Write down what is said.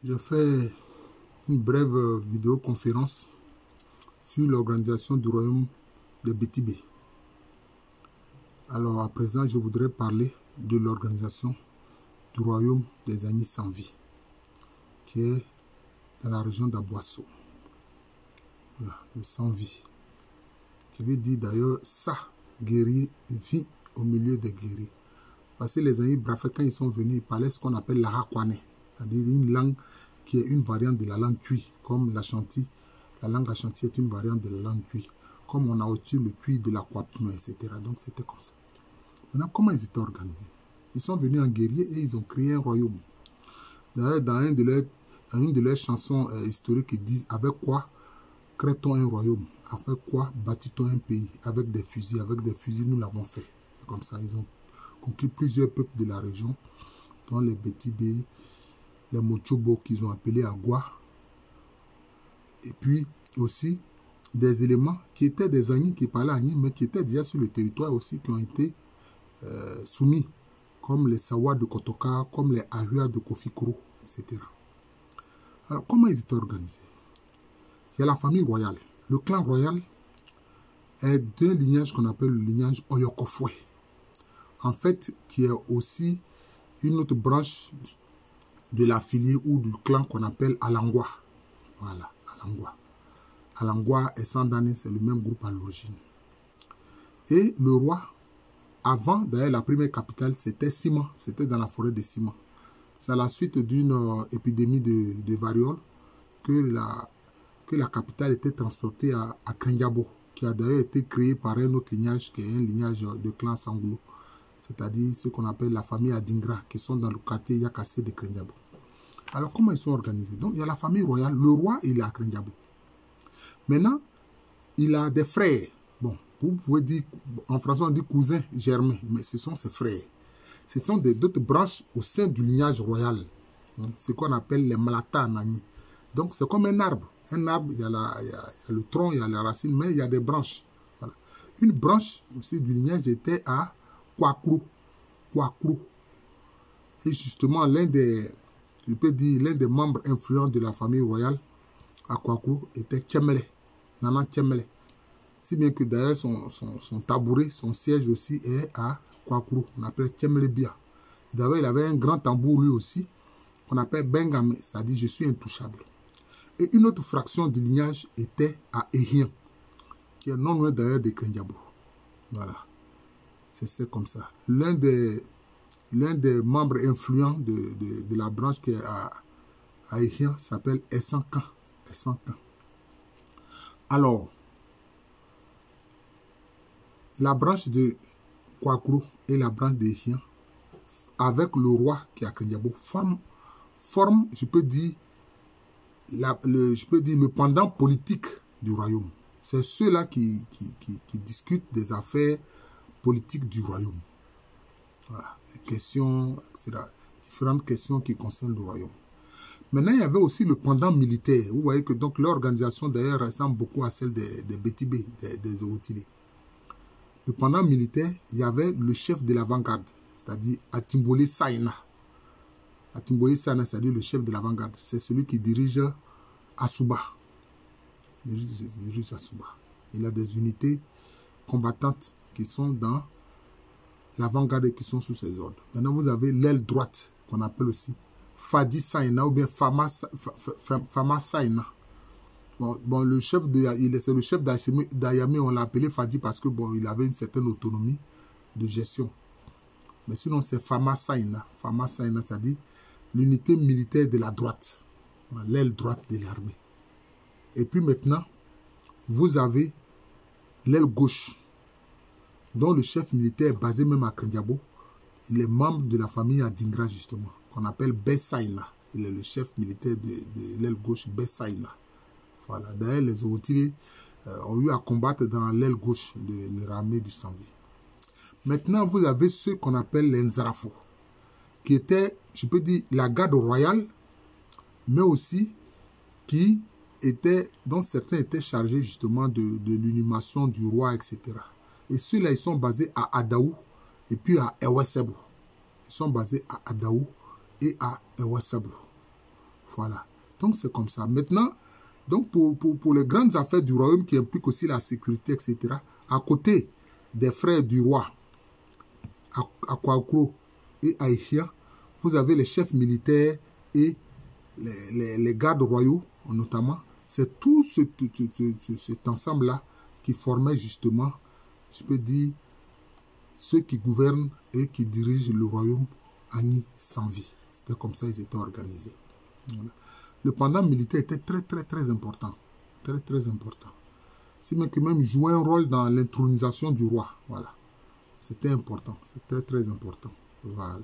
Je fais une brève vidéoconférence sur l'organisation du royaume de Bétibé. Alors à présent, je voudrais parler de l'organisation du royaume des Agnis sans vie, qui est dans la région d'Aboisseau. Voilà, le sans vie. Je vais dire d'ailleurs ça, guerrier vit au milieu des guerriers. Parce que les Agnis Brafé, quand ils sont venus, ils parlaient ce qu'on appelle l'Arakwane, c'est-à-dire une langue qui est une variante de la langue Twi, comme l'Ashanti. La langue Ashanti est une variante de la langue Twi, comme on a aussi le Twi de la Kwapno, etc. Donc c'était comme ça. Maintenant, comment ils étaient organisés? Ils sont venus en guerrier et ils ont créé un royaume. D'ailleurs, dans une de leurs chansons historiques, ils disent: avec quoi crée-t-on un royaume? Avec quoi bâtit-on un pays? Avec des fusils. Avec des fusils, nous l'avons fait. C'est comme ça, ils ont conquis plusieurs peuples de la région, dont les Bétibé, les Mochobo qu'ils ont appelés Agua, et puis aussi des éléments qui étaient des Agnis, qui parlaient Agnis, mais qui étaient déjà sur le territoire aussi, qui ont été soumis, comme les Sawa de Kotoka, comme les Ahua de Kofikoro, etc. Alors, comment ils étaient organisés? Il y a la famille royale. Le clan royal est d'un lignage qu'on appelle le lignage Oyokofwe, en fait, qui est aussi une autre branche de la filière ou du clan qu'on appelle Alangwa. Voilà, Alangwa. Alangwa et Sandane, c'est le même groupe à l'origine. Et le roi, avant, d'ailleurs, la première capitale, c'était Sima. C'était dans la forêt de Sima. C'est à la suite d'une épidémie de variole que la capitale était transportée à Krenjabo, qui a d'ailleurs été créé par un autre lignage, qui est un lignage de clan Sanglo, c'est-à-dire ce qu'on appelle la famille Adingra, qui sont dans le quartier Yakassé de Krenjabo. Alors, comment ils sont organisés? Donc, il y a la famille royale. Le roi, il est à Krenjabo. Maintenant, il a des frères. Bon, vous pouvez dire, en français, on dit cousin germain, mais ce sont ses frères. Ce sont d'autres branches au sein du lignage royal. Ce qu'on appelle les Malata Nani. Donc, c'est comme un arbre. Un arbre, il y a le tronc, il y a la racine, mais il y a des branches. Voilà. Une branche aussi du lignage était à Kwakrou. Kwakrou. Et justement, l'un des membres influents de la famille royale à Kwakrou était Tchemele, Nana Tchemele. Si bien que d'ailleurs son tabouret, son siège aussi est à Kwakrou. On appelle Tchemele Bia. D'ailleurs, il avait un grand tambour lui aussi, qu'on appelle Bengame, c'est-à-dire je suis intouchable. Et une autre fraction du lignage était à Ehien, qui est non loin d'ailleurs de Krenjabo. Voilà. C'est comme ça. L'un des membres influents de la branche qui est à Ehien s'appelle Essankan. Alors, la branche de Kwakrou et la branche d'Ehien, avec le roi qui est à Krenjabo, forment, je peux dire, le pendant politique du royaume. C'est ceux-là qui discutent des affaires politiques du royaume. Voilà, les questions, etc. Différentes questions qui concernent le royaume. Maintenant, il y avait aussi le pendant militaire. Vous voyez que donc l'organisation d'ailleurs ressemble beaucoup à celle des Bétibé, des Owotilé. Le pendant militaire, il y avait le chef de l'avant-garde, c'est-à-dire Atimbole Saïna. Atimbole Saïna, c'est-à-dire le chef de l'avant-garde. C'est celui qui dirige Asuba. Il a des unités combattantes qui sont dans l'avant-garde et qui sont sous ses ordres. Maintenant, vous avez l'aile droite, qu'on appelle aussi Fadi Saïna ou bien Fama Saïna. Bon, le chef c'est le chef d'Ayamé, on l'a appelé Fadi parce que bon, il avait une certaine autonomie de gestion. Mais sinon, c'est Fama Saïna. Fama Saïna, c'est-à-dire l'unité militaire de la droite, l'aile droite de l'armée. Et puis maintenant, vous avez l'aile gauche, dont le chef militaire basé même à Krenjabo, il est membre de la famille Adingra justement, qu'on appelle Bessaïna. Il est le chef militaire de l'aile gauche, Bessaïna. Voilà. D'ailleurs, les Owotilé ont eu à combattre dans l'aile gauche de l'armée du Sans-Vie. Maintenant, vous avez ceux qu'on appelle les Nzarafo, qui étaient, je peux dire, la garde royale, mais aussi qui étaient, dont certains étaient chargés justement de l'inhumation du roi, etc. Et ceux-là, ils sont basés à Adaou et puis à Ewesebou. Ils sont basés à Adaou et à Ewesebou. Voilà. Donc, c'est comme ça. Maintenant, donc pour les grandes affaires du royaume qui impliquent aussi la sécurité, etc., à côté des frères du roi, Akwaokro et Aïchia, vous avez les chefs militaires et les gardes royaux, notamment. C'est tout cet ensemble-là qui formait justement, je peux dire, ceux qui gouvernent et qui dirigent le royaume Agni sans vie. C'était comme ça ils étaient organisés. Voilà. Le pendant militaire était très important. Très important. Si même jouait un rôle dans l'intronisation du roi. Voilà. C'était important. C'est très important. Voilà.